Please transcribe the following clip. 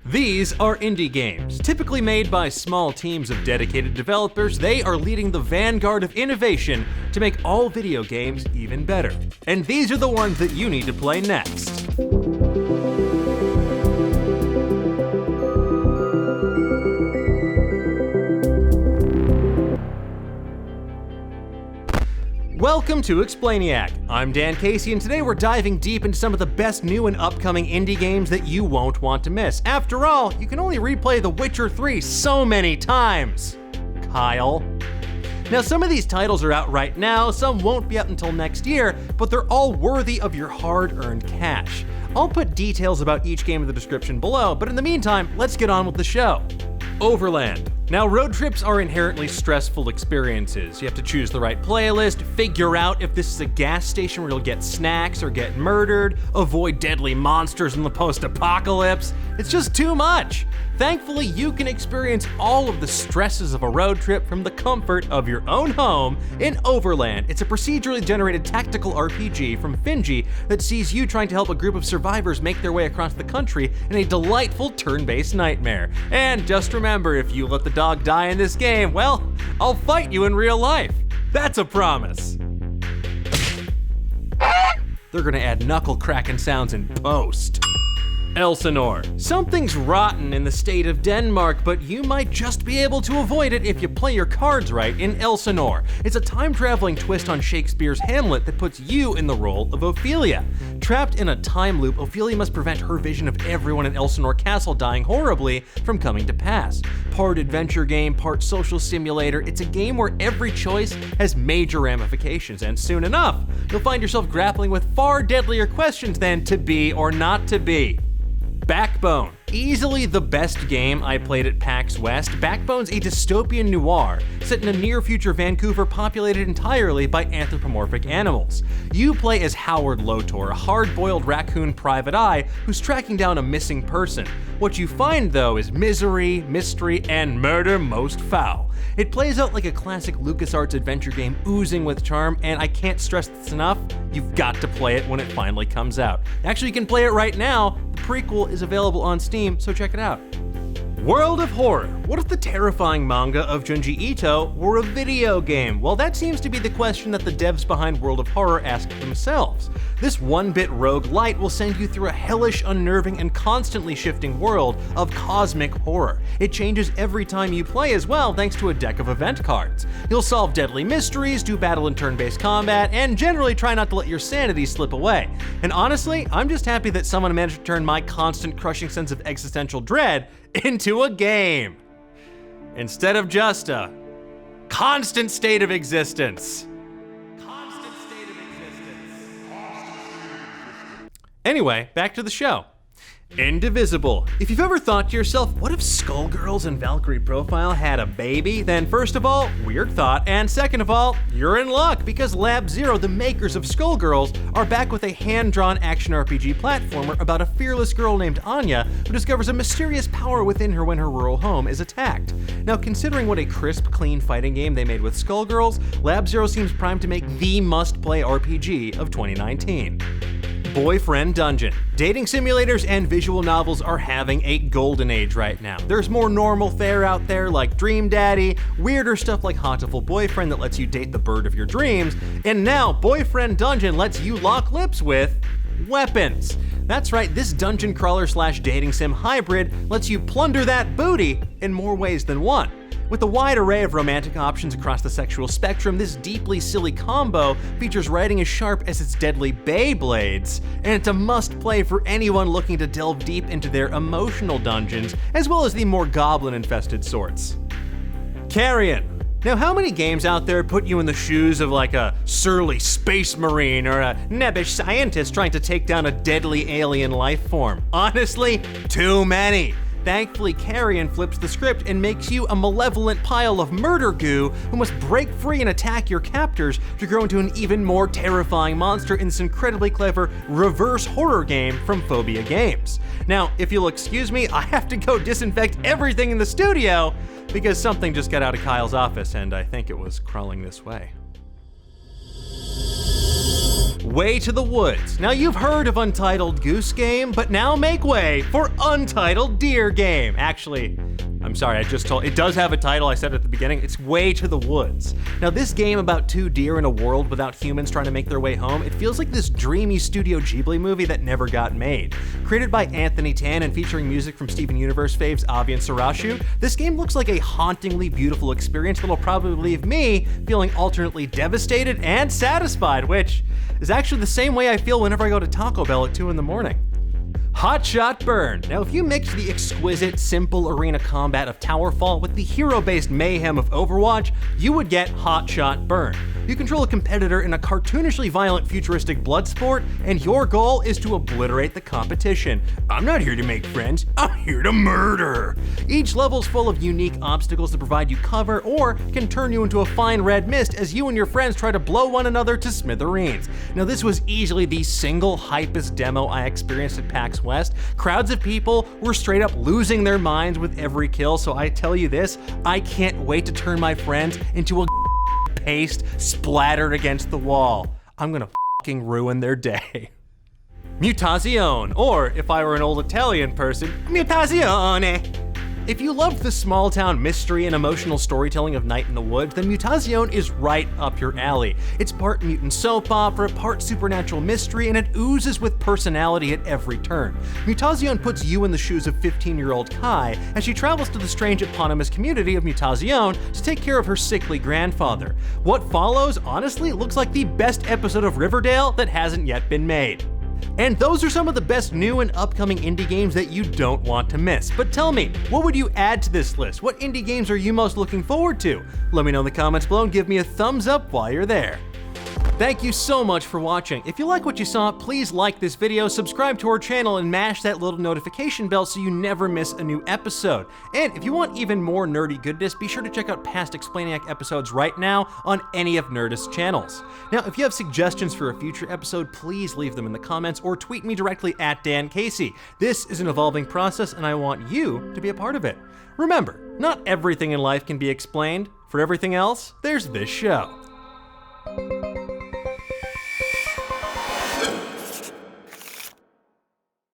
These are indie games, typically made by small teams of dedicated developers. They are leading the vanguard of innovation to make all video games even better. And these are the ones that you need to play next. Welcome to Explainiac. I'm Dan Casey, and today we're diving deep into some of the best new and upcoming indie games that you won't want to miss. After all, you can only replay The Witcher 3 so many times, Kyle. Now, some of these titles are out right now, some won't be out until next year, but they're all worthy of your hard-earned cash. I'll put details about each game in the description below, but in the meantime, let's get on with the show. Overland. Now, road trips are inherently stressful experiences. You have to choose the right playlist, figure out if this is a gas station where you'll get snacks or get murdered, avoid deadly monsters in the post-apocalypse. It's just too much. Thankfully, you can experience all of the stresses of a road trip from the comfort of your own home in Overland. It's a procedurally generated tactical RPG from Finji that sees you trying to help a group of survivors make their way across the country in a delightful turn-based nightmare. And just remember, if you let the dog die in this game, well, I'll fight you in real life. That's a promise. They're gonna add knuckle cracking sounds in post. Elsinore. Something's rotten in the state of Denmark, but you might just be able to avoid it if you play your cards right in Elsinore. It's a time-traveling twist on Shakespeare's Hamlet that puts you in the role of Ophelia. Trapped in a time loop, Ophelia must prevent her vision of everyone in Elsinore Castle dying horribly from coming to pass. Part adventure game, part social simulator, it's a game where every choice has major ramifications, and soon enough, you'll find yourself grappling with far deadlier questions than to be or not to be. Backbone. Easily the best game I played at PAX West, Backbone's a dystopian noir set in a near-future Vancouver populated entirely by anthropomorphic animals. You play as Howard Lotor, a hard-boiled raccoon private eye who's tracking down a missing person. What you find, though, is misery, mystery, and murder most foul. It plays out like a classic LucasArts adventure game oozing with charm, and I can't stress this enough, you've got to play it when it finally comes out. Actually, you can play it right now. The prequel is available on Steam, so check it out. World of Horror. What if the terrifying manga of Junji Ito were a video game? Well, that seems to be the question that the devs behind World of Horror asked themselves. This one-bit roguelite will send you through a hellish, unnerving, and constantly shifting world of cosmic horror. It changes every time you play as well, thanks to a deck of event cards. You'll solve deadly mysteries, do battle and turn-based combat, and generally try not to let your sanity slip away. And honestly, I'm just happy that someone managed to turn my constant crushing sense of existential dread into a game, instead of just a constant state of existence. Anyway, back to the show. Indivisible. If you've ever thought to yourself, what if Skullgirls and Valkyrie Profile had a baby? Then first of all, weird thought, and second of all, you're in luck, because Lab Zero, the makers of Skullgirls, are back with a hand-drawn action RPG platformer about a fearless girl named Anya who discovers a mysterious power within her when her rural home is attacked. Now, considering what a crisp, clean fighting game they made with Skullgirls, Lab Zero seems primed to make the must-play RPG of 2019. Boyfriend Dungeon. Dating simulators and visual novels are having a golden age right now. There's more normal fare out there like Dream Daddy, weirder stuff like Hauntiful Boyfriend that lets you date the bird of your dreams, and now Boyfriend Dungeon lets you lock lips with weapons. That's right, this dungeon crawler / dating sim hybrid lets you plunder that booty in more ways than one. With a wide array of romantic options across the sexual spectrum, this deeply silly combo features writing as sharp as its deadly Beyblades, and it's a must-play for anyone looking to delve deep into their emotional dungeons, as well as the more goblin-infested sorts. Carrion. Now, how many games out there put you in the shoes of like a surly space marine or a nebbish scientist trying to take down a deadly alien life form? Honestly, too many. Thankfully, Carrion flips the script and makes you a malevolent pile of murder goo who must break free and attack your captors to grow into an even more terrifying monster in this incredibly clever reverse horror game from Phobia Games. Now, if you'll excuse me, I have to go disinfect everything in the studio because something just got out of Kyle's office and I think it was crawling this way. Way to the Woods. Now you've heard of Untitled Goose Game, but now make way for Untitled Deer Game. Actually, I'm sorry, it does have a title, I said at the beginning, it's Way to the Woods. Now this game about two deer in a world without humans trying to make their way home, it feels like this dreamy Studio Ghibli movie that never got made. Created by Anthony Tan and featuring music from Steven Universe faves Avi and Sarashu, this game looks like a hauntingly beautiful experience that'll probably leave me feeling alternately devastated and satisfied, which is actually the same way I feel whenever I go to Taco Bell at 2 in the morning. Hot Shot Burn. Now if you mix the exquisite, simple arena combat of Towerfall with the hero-based mayhem of Overwatch, you would get Hot Shot Burn. You control a competitor in a cartoonishly violent futuristic blood sport, and your goal is to obliterate the competition. I'm not here to make friends, I'm here to murder. Each level's full of unique obstacles that provide you cover or can turn you into a fine red mist as you and your friends try to blow one another to smithereens. Now this was easily the single hypest demo I experienced at PAX West. Crowds of people were straight up losing their minds with every kill, so I tell you this, I can't wait to turn my friends into a paste splattered against the wall. I'm gonna fucking ruin their day. Mutazione, or if I were an old Italian person, Mutazione. If you loved the small town mystery and emotional storytelling of Night in the Woods, then Mutazione is right up your alley. It's part mutant soap opera, part supernatural mystery, and it oozes with personality at every turn. Mutazione puts you in the shoes of 15-year-old Kai as she travels to the strange eponymous community of Mutazione to take care of her sickly grandfather. What follows, honestly, looks like the best episode of Riverdale that hasn't yet been made. And those are some of the best new and upcoming indie games that you don't want to miss. But tell me, what would you add to this list? What indie games are you most looking forward to? Let me know in the comments below and give me a thumbs up while you're there. Thank you so much for watching. If you like what you saw, please like this video, subscribe to our channel, and mash that little notification bell so you never miss a new episode. And if you want even more nerdy goodness, be sure to check out past Explainiac episodes right now on any of Nerdist's channels. Now, if you have suggestions for a future episode, please leave them in the comments or tweet me directly at Dan Casey. This is an evolving process and I want you to be a part of it. Remember, not everything in life can be explained. For everything else, there's this show.